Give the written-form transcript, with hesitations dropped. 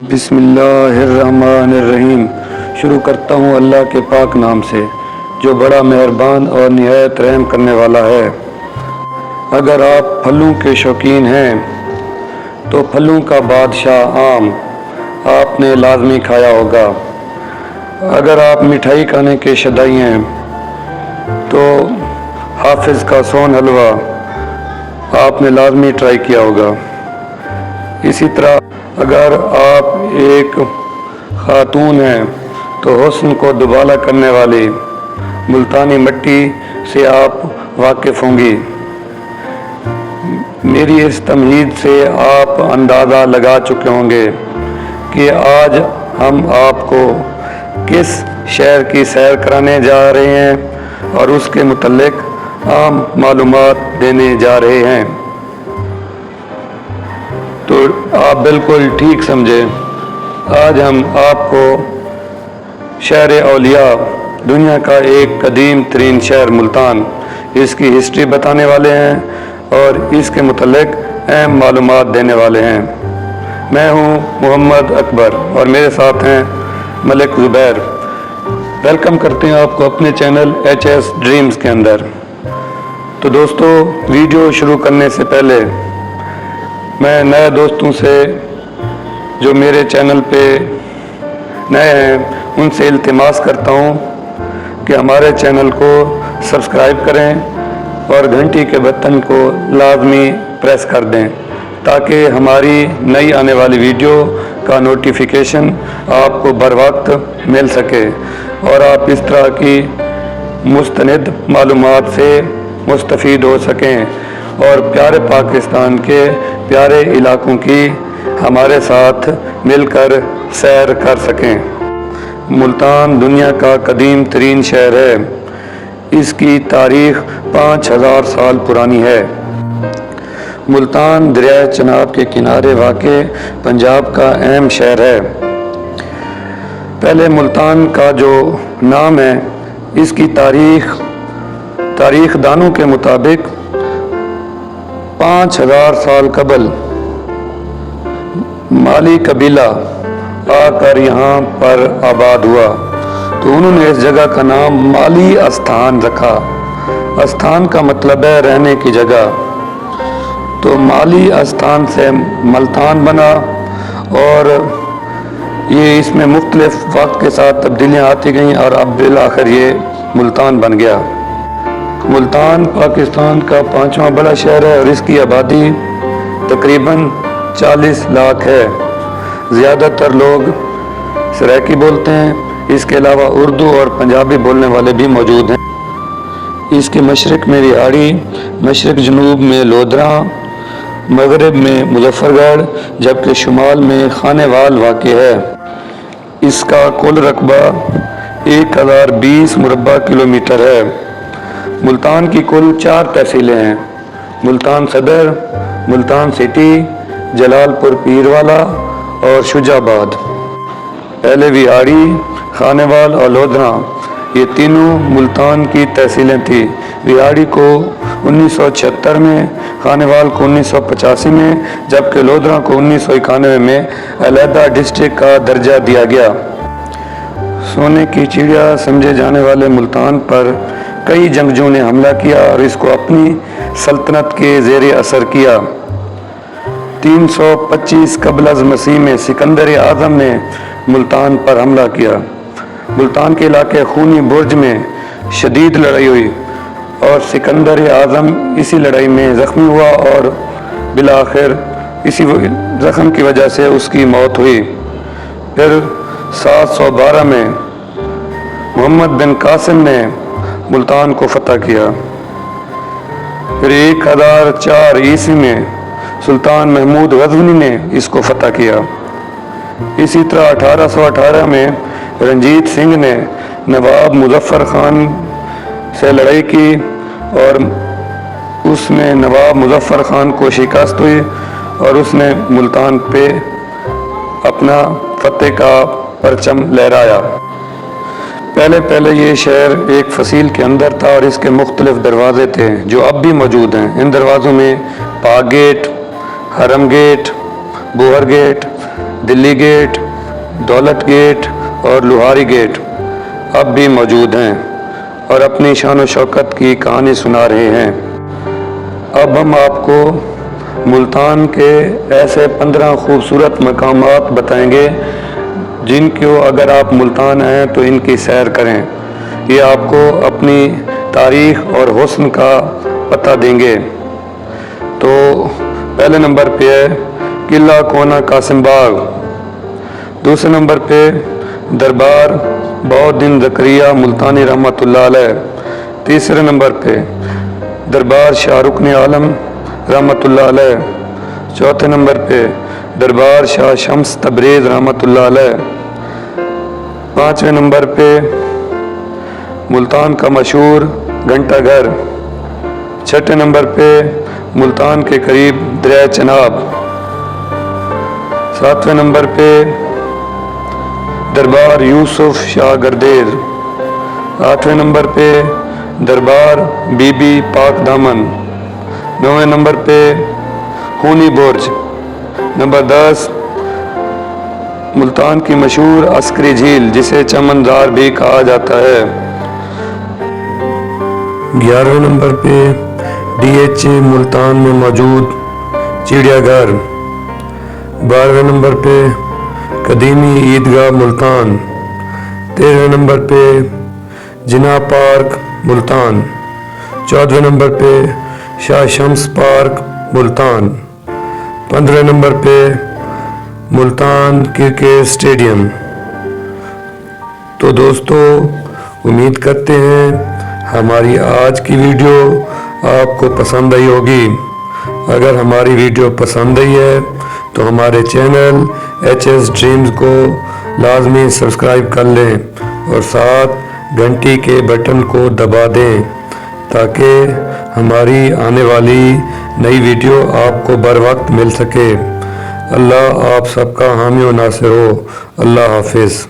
بسم اللہ الرحمن الرحیم۔ شروع کرتا ہوں اللہ کے پاک نام سے جو بڑا مہربان اور نہایت رحم کرنے والا ہے۔ اگر آپ پھلوں کے شوقین ہیں تو پھلوں کا بادشاہ آم آپ نے لازمی کھایا ہوگا۔ اگر آپ مٹھائی کھانے کے شدائی ہیں تو حافظ کا سون حلوہ آپ نے لازمی ٹرائی کیا ہوگا۔ اسی طرح اگر آپ ایک خاتون ہیں تو حسن کو دوبالا کرنے والی ملتانی مٹی سے آپ واقف ہوں گی۔ میری اس تمہید سے آپ اندازہ لگا چکے ہوں گے کہ آج ہم آپ کو کس شہر کی سیر کرانے جا رہے ہیں اور اس کے متعلق عام معلومات دینے جا رہے ہیں۔ تو آپ بالکل ٹھیک سمجھے، آج ہم آپ کو شہر اولیاء، دنیا کا ایک قدیم ترین شہر ملتان، اس کی ہسٹری بتانے والے ہیں اور اس کے متعلق اہم معلومات دینے والے ہیں۔ میں ہوں محمد اکبر اور میرے ساتھ ہیں ملک زبیر۔ ویلکم کرتے ہیں آپ کو اپنے چینل HS ڈریمز کے اندر۔ تو دوستو، ویڈیو شروع کرنے سے پہلے میں نئے دوستوں سے جو میرے چینل پہ نئے ہیں ان سے التماس کرتا ہوں کہ ہمارے چینل کو سبسکرائب کریں اور گھنٹی کے بٹن کو لازمی پریس کر دیں تاکہ ہماری نئی آنے والی ویڈیو کا نوٹیفیکیشن آپ کو بر وقت مل سکے اور آپ اس طرح کی مستند معلومات سے مستفید ہو سکیں اور پیارے پاکستان کے پیارے علاقوں کی ہمارے ساتھ مل کر سیر کر سکیں۔ ملتان دنیا کا قدیم ترین شہر ہے۔ اس کی تاریخ 5000 سال پرانی ہے۔ ملتان دریائے چناب کے کنارے واقع پنجاب کا اہم شہر ہے۔ پہلے ملتان کا جو نام ہے اس کی تاریخ دانوں کے مطابق 5000 سال قبل مالی قبیلہ آ کر یہاں پر آباد ہوا تو انہوں نے اس جگہ کا نام مالی استھان رکھا۔ استھان کا مطلب ہے رہنے کی جگہ، تو مالی استھان سے ملتان بنا اور یہ اس میں مختلف وقت کے ساتھ تبدیلیاں آتی گئیں اور اب بالآخر یہ ملتان بن گیا۔ ملتان پاکستان کا 5واں بڑا شہر ہے اور اس کی آبادی تقریباً 40 لاکھ ہے۔ زیادہ تر لوگ سرائکی بولتے ہیں، اس کے علاوہ اردو اور پنجابی بولنے والے بھی موجود ہیں۔ اس کے مشرق میں ریاڑی، مشرق جنوب میں لودھراں، مغرب میں مظفر گڑھ جبکہ شمال میں خانے وال واقع ہے۔ اس کا کل رقبہ 1020 مربع کلومیٹر ہے۔ ملتان کی کل 4 تحصیلیں ہیں: ملتان صدر، ملتان سٹی، جلال پور پیروالا اور شجاع آباد۔ پہلے ویہاڑی، خانے وال اور لودھراں یہ تینوں ملتان کی تحصیلیں تھیں۔ ویہاڑی کو 1976 میں، خانے وال کو 1985 میں جبکہ لودھراں کو 1991 میں علیحدہ ڈسٹرکٹ کا درجہ دیا گیا۔ سونے کی چڑیا سمجھے جانے والے ملتان پر کئی جنگجوؤں نے حملہ کیا اور اس کو اپنی سلطنت کے زیر اثر کیا۔ 325 قبل از مسیح میں سکندر اعظم نے ملتان پر حملہ کیا۔ ملتان کے علاقے خونی برج میں شدید لڑائی ہوئی اور سکندر اعظم اسی لڑائی میں زخمی ہوا اور بالآخر اسی زخم کی وجہ سے اس کی موت ہوئی۔ پھر 712 میں محمد بن قاسم نے ملتان کو فتح کیا۔ پھر 1004 عیسوی میں سلطان محمود غزنوی نے اس کو فتح کیا۔ اسی طرح 1818 میں رنجیت سنگھ نے نواب مظفر خان سے لڑائی کی اور اس میں نواب مظفر خان کو شکست ہوئی اور اس نے ملتان پہ اپنا فتح کا پرچم لہرایا۔ پہلے یہ شہر ایک فصیل کے اندر تھا اور اس کے مختلف دروازے تھے جو اب بھی موجود ہیں۔ ان دروازوں میں پاک گیٹ، حرم گیٹ، بوہر گیٹ، دلی گیٹ، دولت گیٹ اور لوہاری گیٹ اب بھی موجود ہیں اور اپنی شان و شوکت کی کہانی سنا رہے ہیں۔ اب ہم آپ کو ملتان کے ایسے 15 خوبصورت مقامات بتائیں گے جن کو اگر آپ ملتان ہیں تو ان کی سیر کریں، یہ آپ کو اپنی تاریخ اور حسن کا پتہ دیں گے۔ تو پہلے نمبر پہ ہے قلعہ کونا قاسم باغ، دوسرے نمبر پہ دربار بہاؤالدین زکریا ملتانی رحمۃ اللہ علیہ، تیسرے نمبر پہ دربار شاہ رکن عالم رحمۃ اللہ علیہ، چوتھے نمبر پہ دربار شاہ شمس تبریز رحمۃ اللہ علیہ، پانچویں نمبر پہ ملتان کا مشہور گھنٹہ گھر، چھٹے نمبر پہ ملتان کے قریب دریائے چناب، ساتویں نمبر پہ دربار یوسف شاہ گردیر، آٹھویں نمبر پہ دربار بی بی پاک دامن، نویں نمبر پہ خونی برج، نمبر 10 ملتان کی مشہور عسکری جھیل جسے چمنزار بھی کہا جاتا ہے، 11ویں نمبر پہ DHA ملتان میں موجود چڑیا گھر، 12ویں نمبر پہ قدیمی عیدگاہ ملتان، 13ویں نمبر پہ جناح پارک ملتان، 14ویں نمبر پہ شاہ شمس پارک ملتان، 15ویں نمبر پہ ملتان کرکٹ اسٹیڈیم۔ تو دوستو امید کرتے ہیں ہماری آج کی ویڈیو آپ کو پسند آئی ہوگی۔ اگر ہماری ویڈیو پسند آئی ہے تو ہمارے چینل HS ڈریمز کو لازمی سبسکرائب کر لیں اور ساتھ گھنٹی کے بٹن کو دبا دیں تاکہ ہماری آنے والی نئی ویڈیو آپ کو بر وقت مل سکے۔ اللہ آپ سب کا حامی و ناصر ہو۔ اللہ حافظ۔